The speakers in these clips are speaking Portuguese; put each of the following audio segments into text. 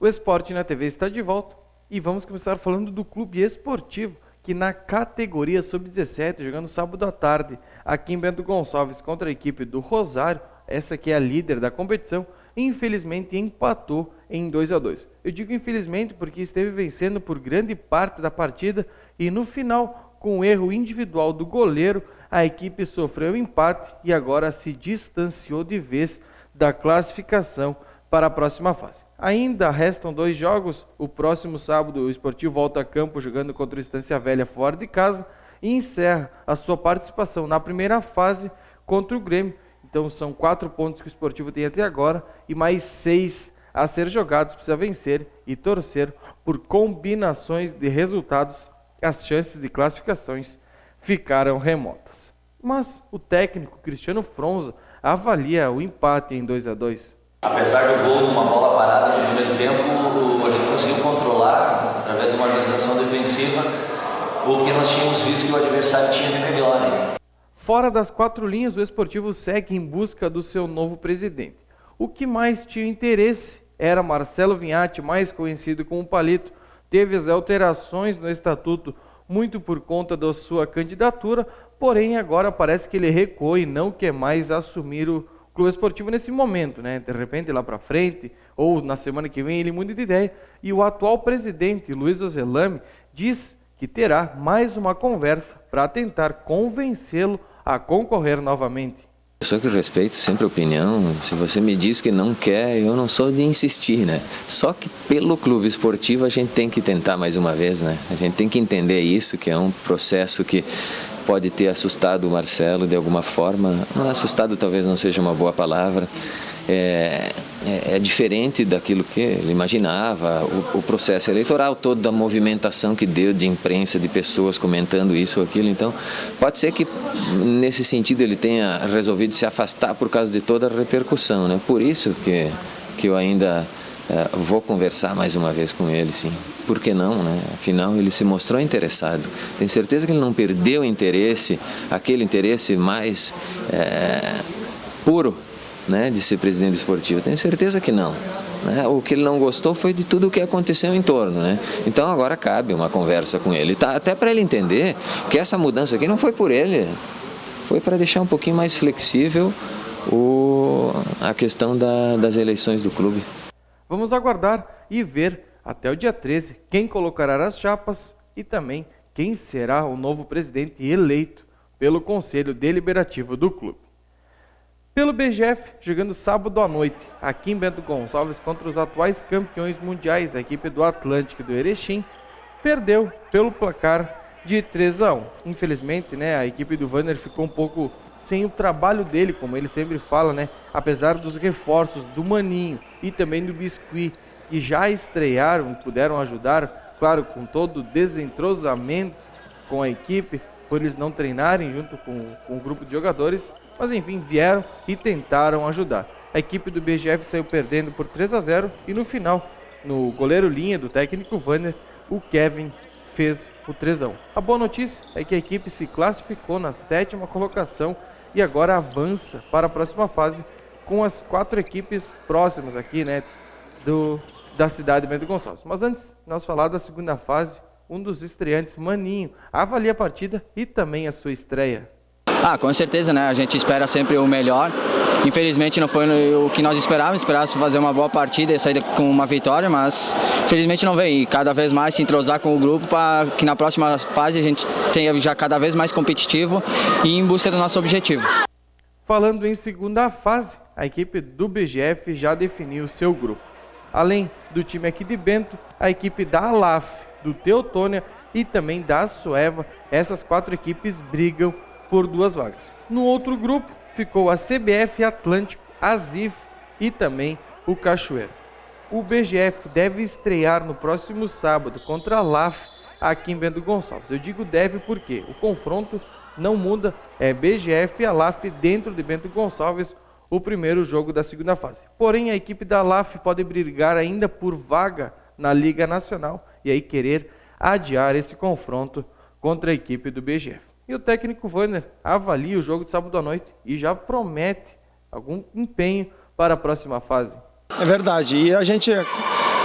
O Esporte na TV está de volta e vamos começar falando do Clube Esportivo, que na categoria Sub-17, jogando sábado à tarde, aqui em Bento Gonçalves contra a equipe do Rosário, essa que é a líder da competição, infelizmente empatou em 2-2. Eu digo infelizmente porque esteve vencendo por grande parte da partida e no final, com um erro individual do goleiro, a equipe sofreu empate e agora se distanciou de vez da classificação para a próxima fase. Ainda restam 2 jogos. O próximo sábado o Esportivo volta a campo jogando contra o Estância Velha fora de casa e encerra a sua participação na primeira fase contra o Grêmio. Então são 4 pontos que o Esportivo tem até agora e mais 6 a ser jogados. Precisa vencer e torcer por combinações de resultados. As chances de classificações ficaram remotas. Mas o técnico Cristiano Fronza avalia o empate em 2-2. Apesar do gol, uma bola parada no primeiro tempo, a gente conseguiu controlar, através de uma organização defensiva, o que nós tínhamos visto que o adversário tinha de melhor. Né? Fora das 4 linhas, o Esportivo segue em busca do seu novo presidente. O que mais tinha interesse era Marcelo Vinhati, mais conhecido como Palito. Teve as alterações no estatuto muito por conta da sua candidatura, porém agora parece que ele recuou e não quer mais assumir o Clube Esportivo nesse momento, né? De repente lá para frente, ou na semana que vem, ele muda de ideia. E o atual presidente, Luiz Ozelame, diz que terá mais uma conversa para tentar convencê-lo a concorrer novamente. Eu só que respeito sempre a opinião. Se você me diz que não quer, eu não sou de insistir, né? Só que pelo Clube Esportivo a gente tem que tentar mais uma vez, né? A gente tem que entender isso, que é um processo que pode ter assustado o Marcelo de alguma forma. Não, assustado talvez não seja uma boa palavra. É diferente daquilo que ele imaginava, o processo eleitoral todo, da movimentação que deu de imprensa, de pessoas comentando isso ou aquilo. Então, pode ser que nesse sentido ele tenha resolvido se afastar por causa de toda a repercussão, né? Por isso que eu ainda vou conversar mais uma vez com ele, sim. Por que não, né? Afinal, ele se mostrou interessado. Tenho certeza que ele não perdeu o interesse, aquele interesse mais puro, né, de ser presidente esportivo. Tenho certeza que não. Né? O que ele não gostou foi de tudo o que aconteceu em torno. Né? Então agora cabe uma conversa com ele. Tá, até para ele entender que essa mudança aqui não foi por ele. Foi para deixar um pouquinho mais flexível a questão das eleições do clube. Vamos aguardar e ver até o dia 13 quem colocará as chapas e também quem será o novo presidente eleito pelo Conselho Deliberativo do clube. Pelo BGF, jogando sábado à noite, aqui em Bento Gonçalves, contra os atuais campeões mundiais, a equipe do Atlântico e do Erechim, perdeu pelo placar de 3-1. Infelizmente, né, a equipe do Wanner ficou um pouco sem o trabalho dele, como ele sempre fala, né, apesar dos reforços do Maninho e também do Biscuit, que já estrearam e puderam ajudar, claro, com todo o desentrosamento com a equipe, por eles não treinarem junto com o grupo de jogadores. Mas enfim, vieram e tentaram ajudar. A equipe do BGF saiu perdendo por 3-0 e no final, no goleiro linha do técnico Wanner, o Kevin fez o 3-1. A boa notícia é que a equipe se classificou na 7ª colocação e agora avança para a próxima fase com as 4 equipes próximas aqui, né, da cidade de Bento Gonçalves. Mas antes, nós falar da segunda fase, um dos estreantes, Maninho, avalia a partida e também a sua estreia. Com certeza, né? A gente espera sempre o melhor. Infelizmente não foi o que nós esperávamos fazer uma boa partida e sair com uma vitória, mas felizmente não veio. E cada vez mais se entrosar com o grupo para que na próxima fase a gente tenha já cada vez mais competitivo e em busca do nosso objetivo. Falando em segunda fase, a equipe do BGF já definiu o seu grupo. Além do time aqui de Bento, a equipe da Alaf, do Teutônia e também da Sueva, essas 4 equipes brigam por 2 vagas. No outro grupo ficou a CBF Atlântico, a ZIF e também o Cachoeira. O BGF deve estrear no próximo sábado contra a LAF aqui em Bento Gonçalves. Eu digo deve porque o confronto não muda, é BGF e a LAF dentro de Bento Gonçalves, o primeiro jogo da segunda fase. Porém, a equipe da LAF pode brigar ainda por vaga na Liga Nacional e aí querer adiar esse confronto contra a equipe do BGF. E o técnico Wanner avalia o jogo de sábado à noite e já promete algum empenho para a próxima fase. É verdade, e a gente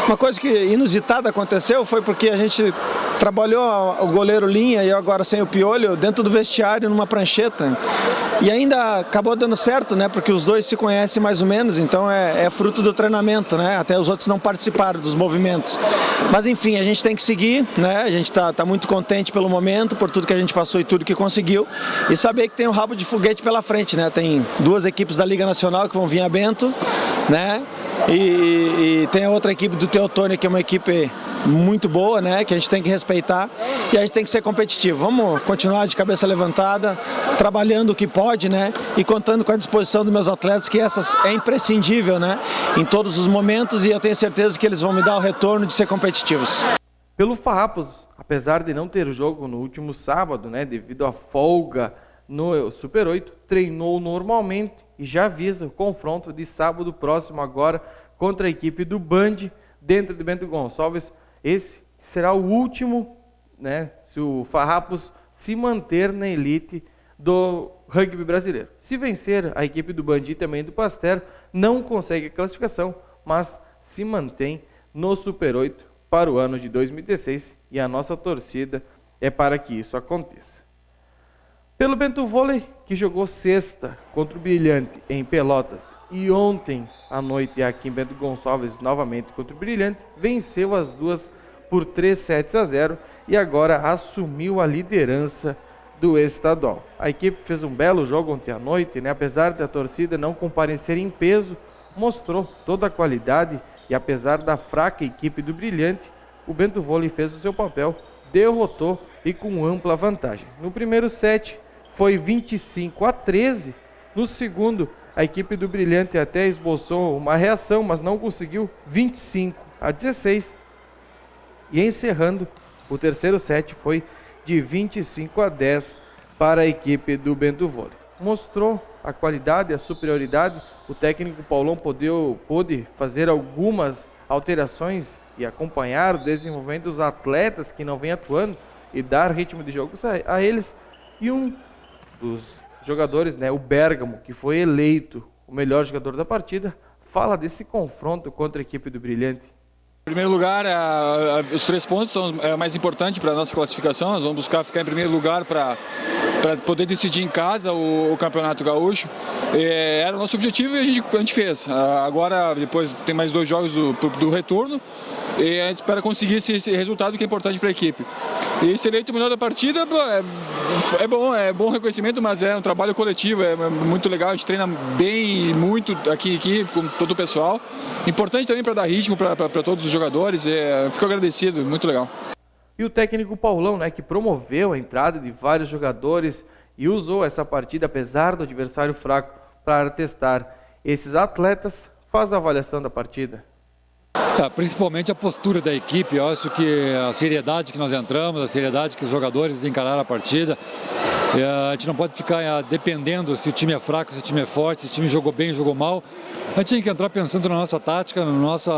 Uma coisa que inusitada aconteceu foi porque a gente trabalhou o goleiro Linha e agora sem o Piolho dentro do vestiário numa prancheta. E ainda acabou dando certo, né? Porque os dois se conhecem mais ou menos, então é fruto do treinamento, né? Até os outros não participaram dos movimentos. Mas enfim, a gente tem que seguir, né? A gente tá muito contente pelo momento, por tudo que a gente passou e tudo que conseguiu. E saber que tem um rabo de foguete pela frente, né? Tem duas equipes da Liga Nacional que vão vir a Bento, né? E tem a outra equipe do Teotônio, que é uma equipe muito boa, né? Que a gente tem que respeitar e a gente tem que ser competitivo. Vamos continuar de cabeça levantada, trabalhando o que pode, né? E contando com a disposição dos meus atletas, que essas é imprescindível, né? Em todos os momentos, e eu tenho certeza que eles vão me dar o retorno de ser competitivos. Pelo Farrapos, apesar de não ter jogo no último sábado, né? Devido à folga no Super 8, treinou normalmente e já visa o confronto de sábado próximo agora contra a equipe do Band, dentro de Bento Gonçalves. Esse será o último, né, se o Farrapos se manter na elite do rugby brasileiro. Se vencer a equipe do Band e também do Pasteur, não consegue a classificação, mas se mantém no Super 8 para o ano de 2016 e a nossa torcida é para que isso aconteça. Pelo Bento Vôlei, que jogou sexta contra o Brilhante em Pelotas e ontem à noite aqui em Bento Gonçalves novamente contra o Brilhante, venceu as duas por 3-7-0 e agora assumiu a liderança do estadual. A equipe fez um belo jogo ontem à noite, né? Apesar da torcida não comparecer em peso, mostrou toda a qualidade e apesar da fraca equipe do Brilhante, o Bento Vôlei fez o seu papel, derrotou e com ampla vantagem. No primeiro set foi 25-13, no segundo a equipe do Brilhante até esboçou uma reação, mas não conseguiu, 25-16, e encerrando o terceiro set foi de 25-10 para a equipe do Bento Vôlei. Mostrou a qualidade, a superioridade, o técnico Paulão pôde fazer algumas alterações e acompanhar o desenvolvimento dos atletas que não vêm atuando e dar ritmo de jogo a eles. E um dos jogadores, né, o Bergamo, que foi eleito o melhor jogador da partida, fala desse confronto contra a equipe do Brilhante. Em primeiro lugar, os 3 pontos são mais importantes para a nossa classificação. Nós vamos buscar ficar em primeiro lugar para poder decidir em casa o Campeonato Gaúcho. Era o nosso objetivo e a gente fez. Agora, depois tem mais 2 jogos do retorno e a gente espera conseguir esse resultado que é importante para a equipe. E ser eleito o melhor da partida é bom reconhecimento, mas é um trabalho coletivo, é muito legal. A gente treina bem e muito aqui com todo o pessoal. Importante também para dar ritmo para todos os jogadores, fico agradecido, muito legal. E o técnico Paulão, né, que promoveu a entrada de vários jogadores e usou essa partida, apesar do adversário fraco, para testar esses atletas, faz a avaliação da partida. Principalmente a postura da equipe, eu acho que a seriedade que nós entramos, a seriedade que os jogadores encararam a partida. A gente não pode ficar dependendo se o time é fraco, se o time é forte, se o time jogou bem, jogou mal. A gente tem que entrar pensando na nossa tática, no nosso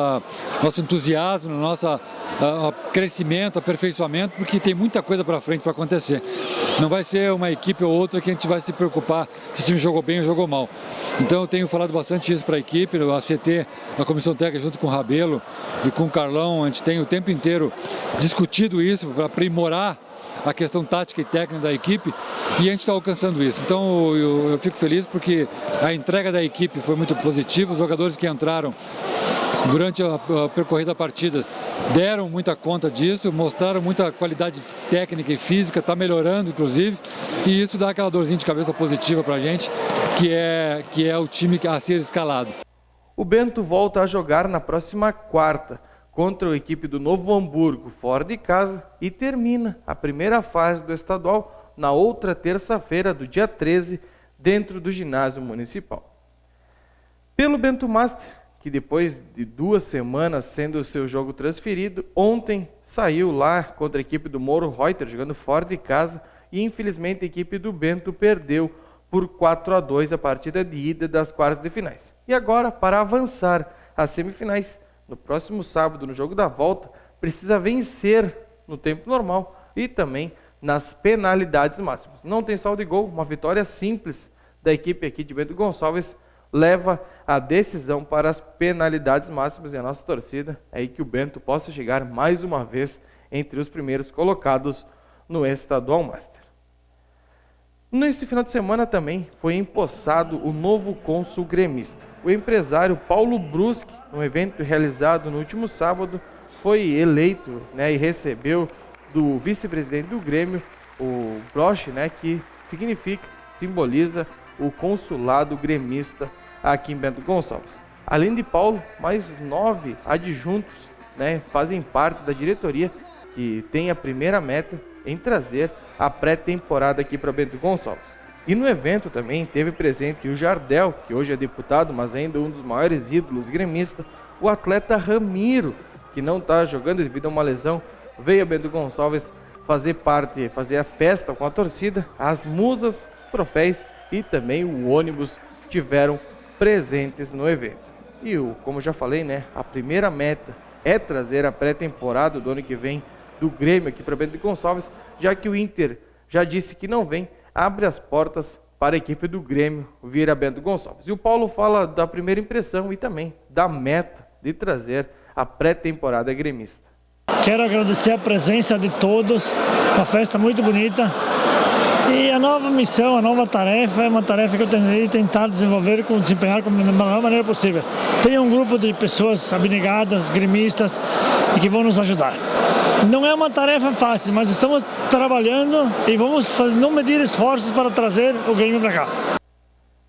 entusiasmo, no nosso crescimento, aperfeiçoamento, porque tem muita coisa para frente para acontecer. Não vai ser uma equipe ou outra que a gente vai se preocupar se o time jogou bem ou jogou mal. Então eu tenho falado bastante isso para a equipe, a CT, a Comissão Técnica junto com o Rabelo e com o Carlão, a gente tem o tempo inteiro discutido isso para aprimorar a questão tática e técnica da equipe e a gente está alcançando isso. Então eu fico feliz porque a entrega da equipe foi muito positiva, os jogadores que entraram durante a percorrida da partida deram muita conta disso, mostraram muita qualidade técnica e física, está melhorando inclusive, e isso dá aquela dorzinha de cabeça positiva para a gente, que é o time a ser escalado. O Bento volta a jogar na próxima quarta contra a equipe do Novo Hamburgo, fora de casa, e termina a primeira fase do estadual na outra terça-feira, do dia 13, dentro do ginásio municipal. Pelo Bento Master, que depois de 2 semanas sendo o seu jogo transferido, ontem saiu lá contra a equipe do Moro Reuter, jogando fora de casa, e infelizmente a equipe do Bento perdeu por 4-2 a partida de ida das quartas de finais. E agora, para avançar às semifinais, no próximo sábado, no jogo da volta, precisa vencer no tempo normal e também nas penalidades máximas. Não tem saldo de gol, uma vitória simples da equipe aqui de Bento Gonçalves leva a decisão para as penalidades máximas e a nossa torcida é aí que o Bento possa chegar mais uma vez entre os primeiros colocados no Estadual Master. Nesse final de semana também foi empossado o novo cônsul gremista. O empresário Paulo Bruschi, num evento realizado no último sábado, foi eleito, e recebeu do vice-presidente do Grêmio, o broche, que simboliza o consulado gremista aqui em Bento Gonçalves. Além de Paulo, mais 9 adjuntos fazem parte da diretoria, que tem a primeira meta em trazer a pré-temporada aqui para Bento Gonçalves. E no evento também teve presente o Jardel, que hoje é deputado, mas ainda um dos maiores ídolos gremistas, o atleta Ramiro, que não está jogando devido a uma lesão, veio a Bento Gonçalves fazer a festa com a torcida. As musas, os troféus e também o ônibus tiveram presentes no evento. E como já falei, a primeira meta é trazer a pré-temporada do ano que vem do Grêmio aqui para Bento Gonçalves, já que o Inter já disse que não vem, abre as portas para a equipe do Grêmio vir a Bento Gonçalves. E o Paulo fala da primeira impressão e também da meta de trazer a pré-temporada gremista. Quero agradecer a presença de todos, uma festa muito bonita. E a nova missão, a nova tarefa é uma tarefa que eu tenho tentar desenvolver, desempenhar da melhor maneira possível. Tem um grupo de pessoas abnegadas, gremistas, e que vão nos ajudar. Não é uma tarefa fácil, mas estamos trabalhando e vamos não medir esforços para trazer o Grêmio para cá.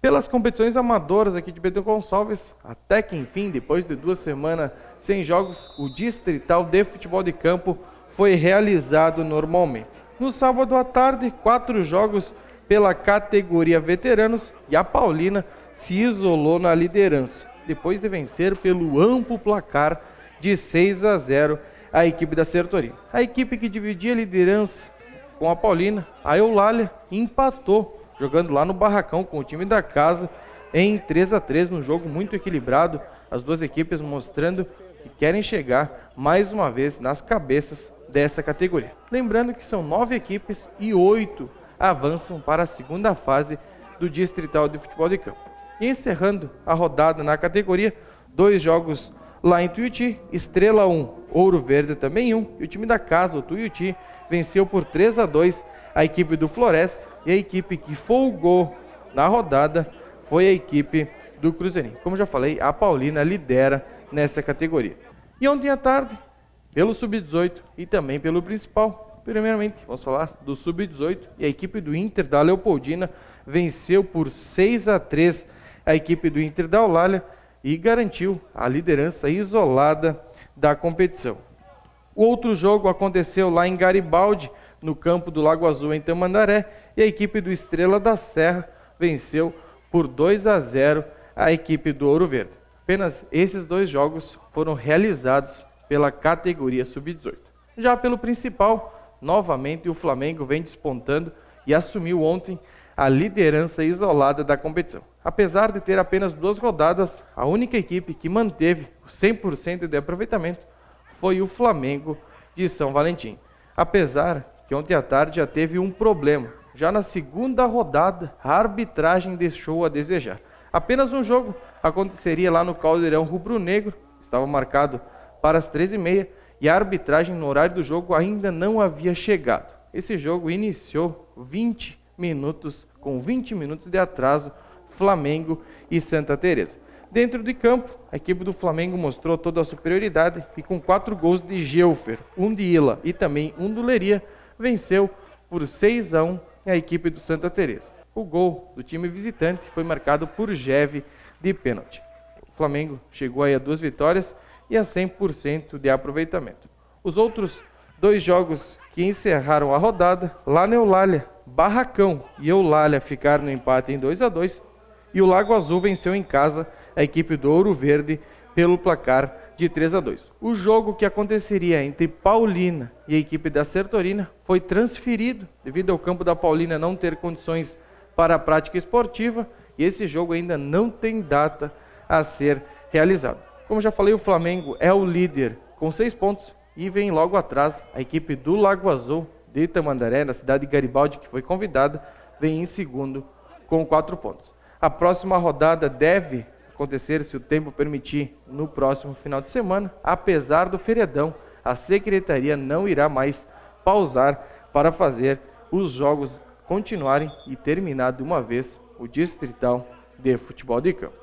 Pelas competições amadoras aqui de Bento Gonçalves, até que enfim, depois de 2 semanas sem jogos, o Distrital de Futebol de Campo foi realizado normalmente. No sábado à tarde, 4 jogos pela categoria veteranos e a Paulina se isolou na liderança, depois de vencer pelo amplo placar de 6-0 a equipe da Sertoria. A equipe que dividia a liderança com a Paulina, a Eulália, empatou, jogando lá no Barracão com o time da casa em 3-3, num jogo muito equilibrado, as duas equipes mostrando que querem chegar mais uma vez nas cabeças dessa categoria. Lembrando que são 9 equipes e 8 avançam para a segunda fase do Distrital de Futebol de Campo. E encerrando a rodada na categoria, 2 jogos lá em Tuiuti, Estrela 1, Ouro Verde também 1, e o time da casa, o Tuiuti, venceu por 3-2 a equipe do Floresta, e a equipe que folgou na rodada foi a equipe do Cruzeirinho. Como já falei, a Paulina lidera nessa categoria. E ontem à tarde, pelo Sub-18 e também pelo principal, primeiramente vamos falar do Sub-18, e a equipe do Inter da Leopoldina venceu por 6-3 a equipe do Inter da Eulália e garantiu a liderança isolada da competição. O outro jogo aconteceu lá em Garibaldi, no campo do Lago Azul, em Tamandaré, e a equipe do Estrela da Serra venceu por 2-0 a equipe do Ouro Verde. Apenas esses 2 jogos foram realizados pela categoria Sub-18. Já pelo principal, novamente o Flamengo vem despontando e assumiu ontem a liderança isolada da competição. Apesar de ter apenas 2 rodadas, a única equipe que manteve 100% de aproveitamento foi o Flamengo de São Valentim. Apesar que ontem à tarde já teve um problema. Já na segunda rodada, a arbitragem deixou a desejar. Apenas um jogo aconteceria lá no Caldeirão Rubro-Negro, estava marcado para as 13h30, e a arbitragem no horário do jogo ainda não havia chegado. Esse jogo iniciou com 20 minutos de atraso, Flamengo e Santa Teresa. Dentro de campo, a equipe do Flamengo mostrou toda a superioridade e com 4 gols de Gelfer, 1 de Ila e também 1 do Leria, venceu por 6-1 a equipe do Santa Teresa. O gol do time visitante foi marcado por Geve de pênalti. O Flamengo chegou aí a 2 vitórias e a 100% de aproveitamento. Os outros 2 jogos que encerraram a rodada, lá na Eulália, Barracão e Eulália ficaram no empate em 2-2 e o Lago Azul venceu em casa a equipe do Ouro Verde pelo placar de 3-2. O jogo que aconteceria entre Paulina e a equipe da Sertorina foi transferido devido ao campo da Paulina não ter condições para a prática esportiva e esse jogo ainda não tem data a ser realizado. Como já falei, o Flamengo é o líder com 6 pontos e vem logo atrás a equipe do Lago Azul de Tamandaré, na cidade de Garibaldi, que foi convidada, vem em segundo com 4 pontos. A próxima rodada deve acontecer, se o tempo permitir, no próximo final de semana. Apesar do feriadão, a secretaria não irá mais pausar para fazer os jogos continuarem e terminar de uma vez o Distrital de Futebol de Campo.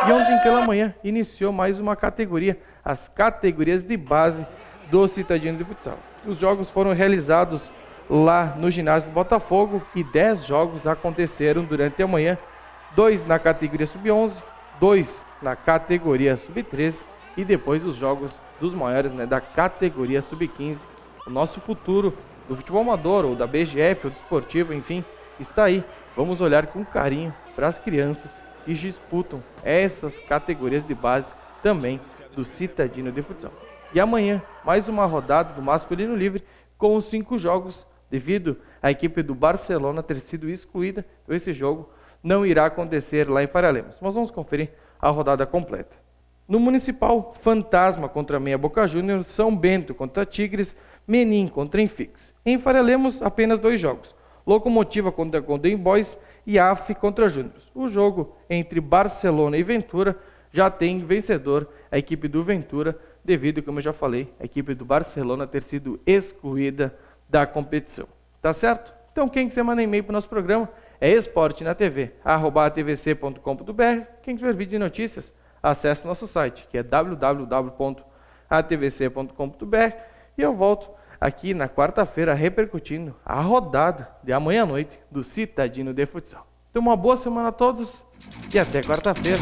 E ontem pela manhã iniciou mais uma categoria, as categorias de base do Citadino de Futsal. Os jogos foram realizados lá no ginásio do Botafogo e 10 jogos aconteceram durante a manhã, 2 na categoria sub-11, 2 na categoria sub-13 e depois os jogos dos maiores, né, da categoria sub-15. O nosso futuro do futebol amador ou da BGF ou do esportivo, enfim, está aí. Vamos olhar com carinho para as crianças que disputam essas categorias de base também do Citadino de Futsal. E amanhã, mais uma rodada do masculino livre com os 5 jogos, devido à equipe do Barcelona ter sido excluída. Esse jogo não irá acontecer lá em Faria Lemos. Mas vamos conferir a rodada completa. No Municipal, Fantasma contra Meia Boca Júnior, São Bento contra Tigres, Menin contra Enfix. Em Faria Lemos, apenas 2 jogos. Locomotiva contra Golden Boys e AF contra Júniors. O jogo entre Barcelona e Ventura já tem vencedor, a equipe do Ventura, devido, como eu já falei, a equipe do Barcelona ter sido excluída da competição. Tá certo? Então quem quiser mandar e-mail para o nosso programa é esportenatv@atvc.com.br. Quem quiser vídeo de notícias, acesse o nosso site, que é www.atvc.com.br. E eu volto aqui na quarta-feira repercutindo a rodada de amanhã à noite do Citadino de Futsal. Então uma boa semana a todos e até quarta-feira.